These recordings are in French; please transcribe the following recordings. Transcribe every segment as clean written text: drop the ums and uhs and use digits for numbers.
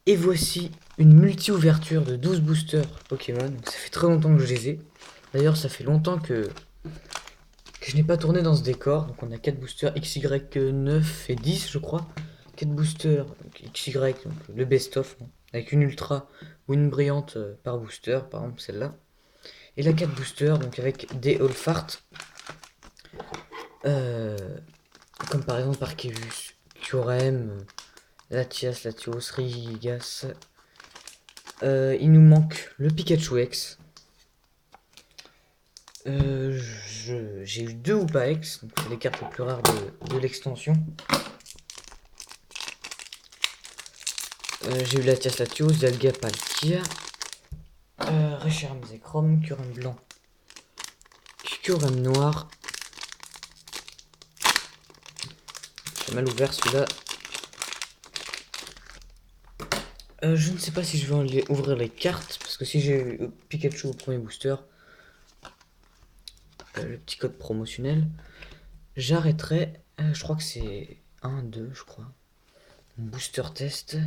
Et voici une multi-ouverture de 12 boosters Pokémon. Donc ça fait très longtemps que je les ai. D'ailleurs, ça fait longtemps que je n'ai pas tourné dans ce décor. Donc on a 4 boosters XY9 et 10, je crois. 4 boosters donc XY, donc le best-of, hein, avec une ultra ou une brillante par booster, par exemple celle-là. Et la 4 boosters, donc avec des Olfart, euh, comme par exemple Arceus, Kyurem, Latias, Latios, Rigas. Il nous manque le Pikachu X. J'ai eu 2 Oupa X, donc c'est les cartes les plus rares de l'extension. J'ai eu Latias Latios, Zalga Palkia, Reshiram Zekrom, Kyurem blanc, Kyurem noir. J'ai mal ouvert celui-là. Je ne sais pas si je vais ouvrir les cartes, parce que si j'ai Pikachu au premier booster, le petit code promotionnel, j'arrêterai. Je crois que c'est 1, 2, je crois. Booster test.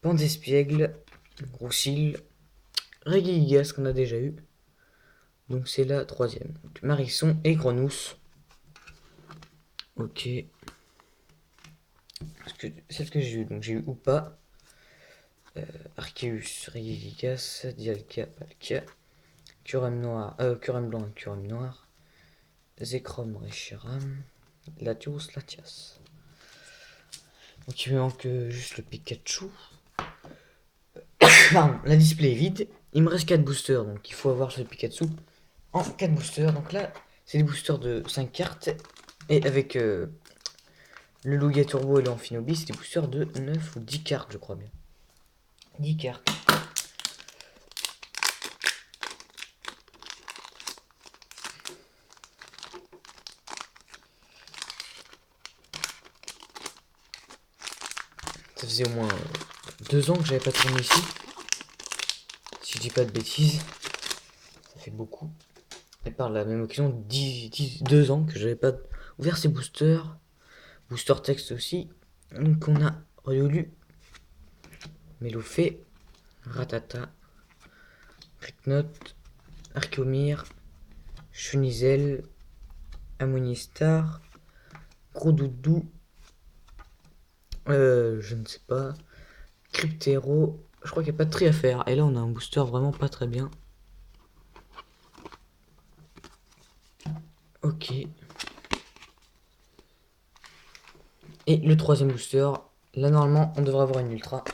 Pandespiègle, Groussil, Regigigas qu'on a déjà eu. Donc c'est la troisième. Donc, Marisson et Grenousse. Ok. Celle que j'ai eu, donc j'ai eu Oupa, Arceus, Regigigas, Dialga, Palkia, Kyurem noir, Kyurem blanc et Kyurem noir, Zekrom, Reshiram, Latios, Latias. Donc il me manque juste le Pikachu. Pardon, la display est vide. Il me reste 4 boosters, donc il faut avoir ce Pikachu en 4 boosters. Donc là, c'est des boosters de 5 cartes. Et avec le Lugia Turbo et le Amphinobi, c'est des boosters de 9 ou 10 cartes, je crois bien. 10 cartes. Ça faisait au moins 2 ans que j'avais pas tourné ici. Si je dis pas de bêtises. Ça fait beaucoup. Et par la même occasion, 2 ans que j'avais pas ouvert ces boosters. Booster texte aussi. Donc on a Riolu, Melofé, Ratata, Cricknote, Archeomir, Chunizel, Amonistar, Gros Doudou, je ne sais pas, Cryptero. Je crois qu'il n'y a pas de tri à faire. Et là, on a un booster vraiment pas très bien. Ok. Et le troisième booster, là, normalement, on devrait avoir une ultra.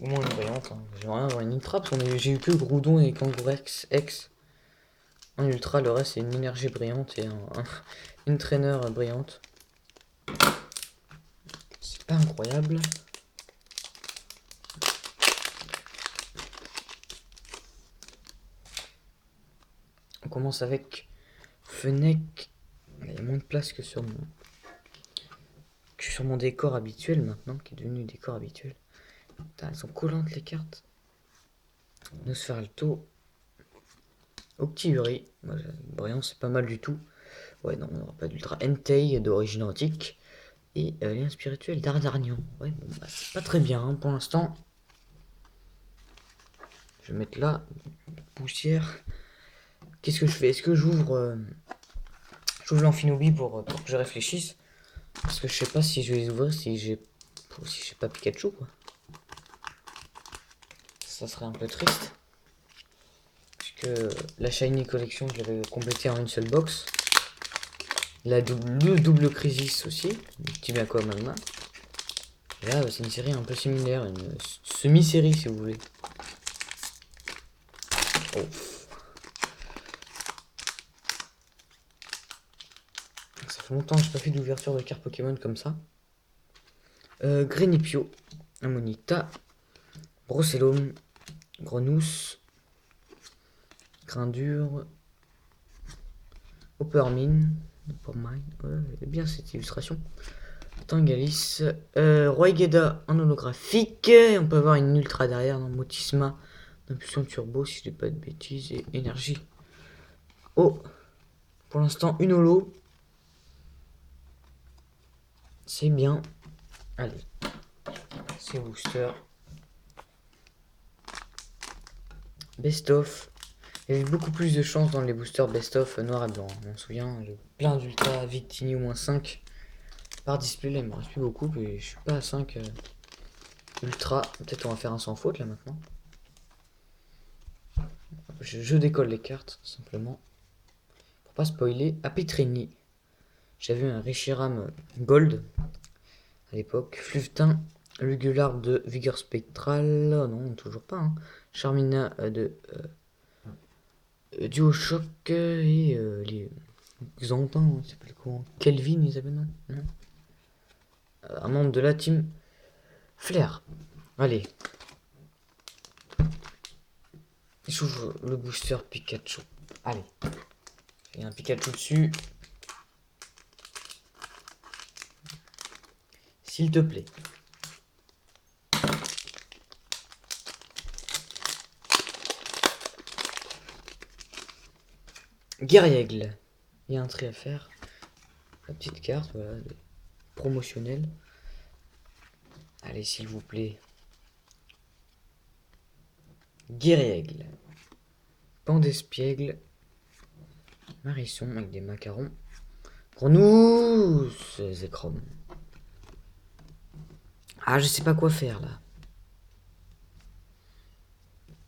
Au moins une brillante. Hein. J'aimerais rien avoir une ultra parce que j'ai eu que Groudon et Kangourex X en ultra. Le reste, c'est une énergie brillante et une traîneur brillante. C'est pas incroyable. On commence avec Fennec. Il y a moins de place que sur mon décor habituel maintenant, qui est devenu décor habituel. Putain, elles sont collantes les cartes. Nosferalto. Octillerie. Brillant, c'est pas mal du tout. Ouais, non, on n'aura pas d'ultra. Entei d'origine antique. Et lien spirituel d'Ardarnian. Ouais, bon, bah, c'est pas très bien hein, pour l'instant. Je vais mettre là. Poussière. Qu'est-ce que je fais? Est-ce que j'ouvre l'Amphinobi pour que je réfléchisse? Parce que je sais pas si je vais les ouvrir si j'ai pas Pikachu, quoi. Ça serait un peu triste. Puisque la Shiny Collection, je l'avais complétée en une seule box. Le double Crisis aussi, le petit Aqua Magma. Et là, c'est une série un peu similaire, une semi-série si vous voulez. Oh. Ça fait longtemps que j'ai pas fait d'ouverture de cartes Pokémon comme ça. Grenipio, Amonita, Brossellum, Grenousse, Grindure, Hoppermine. Ouais, elle est bien cette illustration. Tangalis, Roygeda en holographique. Et on peut avoir une ultra derrière dans Motisma d'impulsion turbo si je dis pas de bêtises. Et énergie. Oh, pour l'instant une holo. C'est bien. Allez. ces boosters. Best of. Il y avait beaucoup plus de chance dans les boosters best of noir et blanc. On m'en souvient, j'ai plein d'ultra Victini au moins 5 par display. Là, il me reste plus beaucoup, mais je suis pas à 5 ultra. Peut-être on va faire un sans faute là maintenant. Je décolle les cartes simplement pour pas spoiler. À Petrini, j'avais un Reshiram Gold à l'époque. Fluftin, Lugular de Vigueur Spectral. Oh non, toujours pas. Hein. Charmina de DuoShock et les Xantin, ils s'appellent quoi? Kelvin, ils s'appellent, non? Un membre de la team Flair. Allez. J'ouvre le booster Pikachu. Allez. Il y a un Pikachu dessus. S'il te plaît. Guerriègle. Il y a un trait à faire. La petite carte, voilà, promotionnelle. Allez, s'il vous plaît. Guerriègle. Pandespiègle. Marisson avec des macarons. Grenousse. Zekrom. Ah, je sais pas quoi faire là.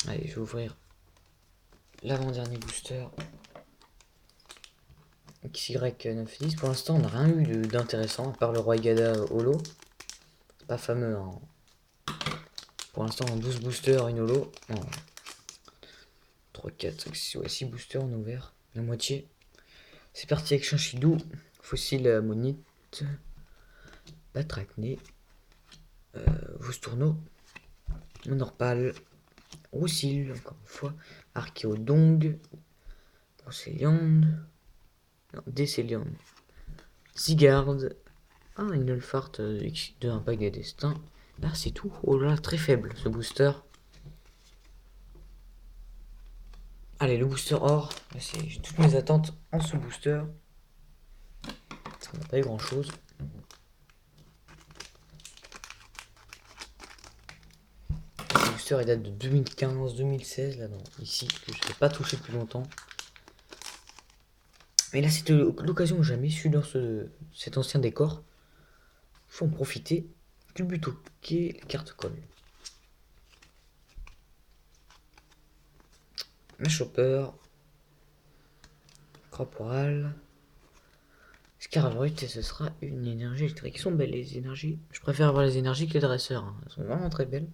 Allez, je vais ouvrir l'avant-dernier booster. XY910. Pour l'instant, on n'a rien eu d'intéressant, à part le Roi Gada Holo. C'est pas fameux. Hein. Pour l'instant, en 12 boosters, une Holo. Non. 3, 4, 5, 6, ouais, 6 boosters, on a ouvert la moitié. C'est parti avec Chinchidou, Fossile Ammonite, Batracné, Vostourneau, Monorpal, Roussil, encore une fois, Archéodong, Brocéliande, non, Décéliande, Zygarde, une Ulfart de un pack des destins. Là, c'est tout. Oh là, très faible ce booster. Allez, le booster or. J'ai toutes mes attentes en ce booster. Ça n'a pas eu grand chose. Ce booster il date de 2015-2016 là, ici, que je n'ai pas touché depuis longtemps. Mais là, c'était l'occasion que jamais. Je suis dans cet ancien décor. Il faut en profiter. Culbuto, qui est les cartes colle. Machopper. Corporal. Scarbrut, et ce sera une énergie électrique. Ils sont belles les énergies. Je préfère avoir les énergies que les dresseurs. Hein. Elles sont vraiment très belles.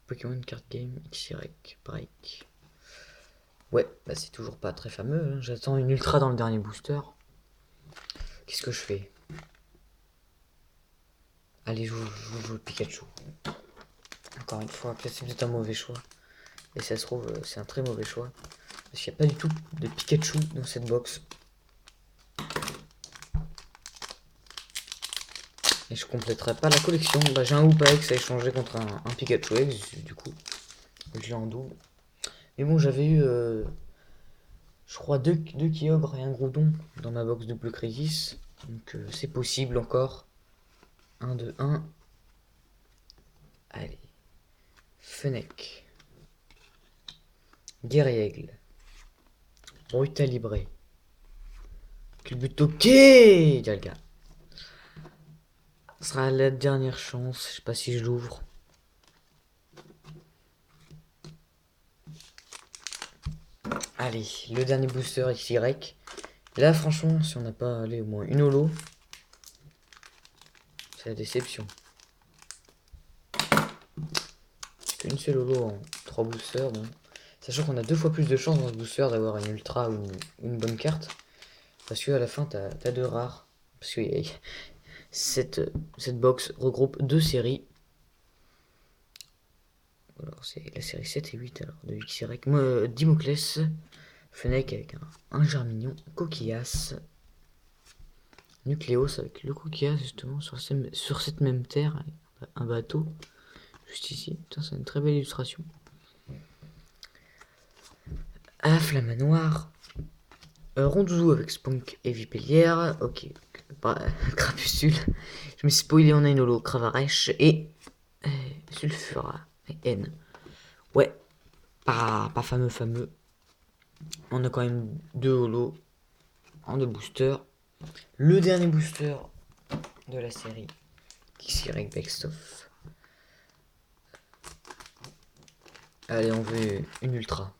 Pokémon Card Game XY Break. Ouais, bah c'est toujours pas très fameux. Hein. J'attends une ultra dans le dernier booster. Qu'est-ce que je fais? Allez, je joue le Pikachu. Encore une fois, c'est peut-être un mauvais choix. Et ça se trouve, c'est un très mauvais choix. Parce qu'il n'y a pas du tout de Pikachu dans cette box. Et je compléterai pas la collection. Bah, j'ai un Hoopa-X à échanger contre un Pikachu X, du coup. Je l'ai en double. Mais bon, j'avais eu, je crois, deux Kyogre et un Groudon dans ma box de Blue Crisis. Donc c'est possible encore. 1, 2, 1. Allez. Fennec. Guerriègle. Brutalibré. Culbutoqué Dialga. Ce sera la dernière chance. Je sais pas si je l'ouvre. Allez, le dernier booster XY. Là, franchement, si on n'a pas allé au moins une holo, c'est la déception. Une seule holo en 3 boosters. Bon. Sachant qu'on a 2 fois plus de chances dans ce booster d'avoir une ultra ou une bonne carte. Parce que à la fin, t'as 2 rares. Parce que cette box regroupe 2 séries. Alors, c'est la série 7 et 8 alors, de XY. Dimoclès, Fennec avec un Germignon, Coquillas, Nucléos avec le Coquillas justement sur cette même terre, un bateau, juste ici. Putain, c'est une très belle illustration. Flamme noire, Rondouzou avec Spunk et Vipellière. Ok, Crapuscule. Je me suis spoilé, on a une holo, Cravarèche et Sulfura et N. Ouais, pas fameux. On a quand même 2 holos en 2 boosters. Le dernier booster de la série, XY Best of. Allez, on veut une ultra.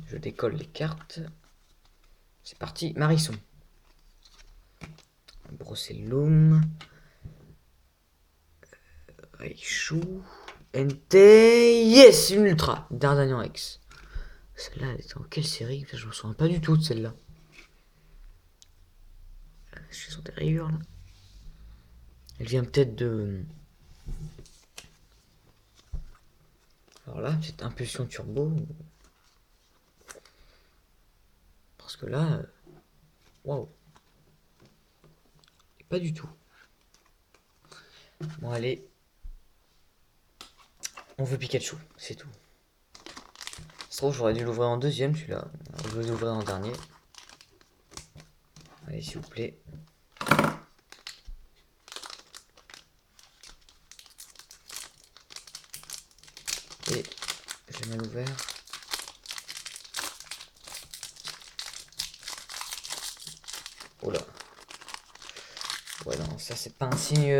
Je décolle les cartes. C'est parti, Marisson. Brossellum. Raichu. NT. Yes, une ultra. D'Artagnan X. Celle-là, elle est en quelle série? Je me souviens pas du tout de celle-là. Je suis sur des rayures là. Elle vient peut-être de. Alors là, peut-être Impulsion Turbo. Parce que là. Waouh. Pas du tout. Bon, allez. On veut Pikachu, c'est tout. Ça se trouve, j'aurais dû l'ouvrir en deuxième celui-là. Je vais l'ouvrir en dernier. Allez, s'il vous plaît. Et j'ai mal ouvert. Oh là. Ouais, non, ça c'est pas un signe.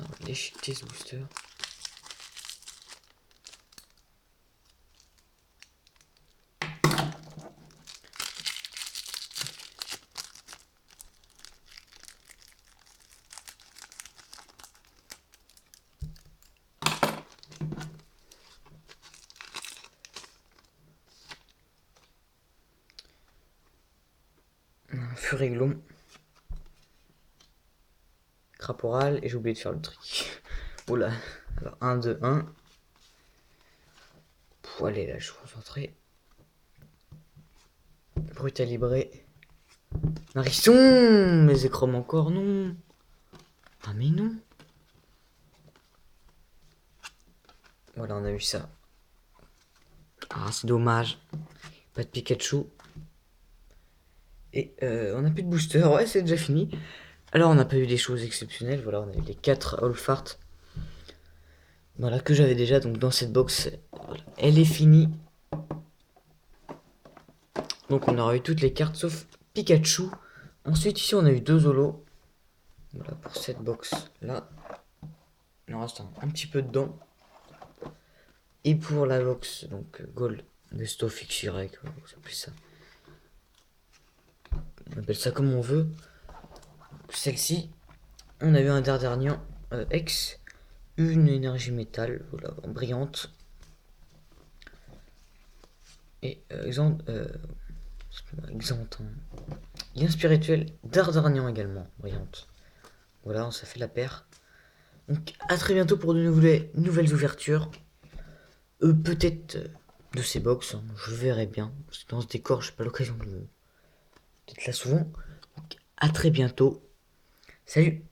Non, il est cheaté ce booster. Furiglon. Craporal et j'ai oublié de faire le trick. Oula. Alors 1, 2, 1. Allez là, je suis concentré. Brutalibré. Marisson. Mais écrome encore, non. Ah mais non. Voilà, on a eu ça. Ah, c'est dommage. Pas de Pikachu. Et on n'a plus de booster. Ouais, c'est déjà fini. Alors, on n'a pas eu des choses exceptionnelles. Voilà, on a eu les 4 Allfart. Voilà, que j'avais déjà. Donc, dans cette box, voilà, elle est finie. Donc, on aura eu toutes les cartes sauf Pikachu. Ensuite, ici, on a eu 2 holos. Voilà, pour cette box-là. Il en reste un petit peu dedans. Et pour la box, donc Gold, Best of XY, on s'appelle ça. On appelle ça comme on veut. Celle-ci, on a eu un Dardarnian X, une énergie métal, voilà, brillante. Et Xantan. Lien spirituel Dardarnian également, brillante. Voilà, ça fait la paire. Donc à très bientôt pour de nouvelles ouvertures. Peut-être de ces box, hein, je verrai bien. Parce que dans ce décor, j'ai pas l'occasion d'être là souvent. Donc à très bientôt. Salut!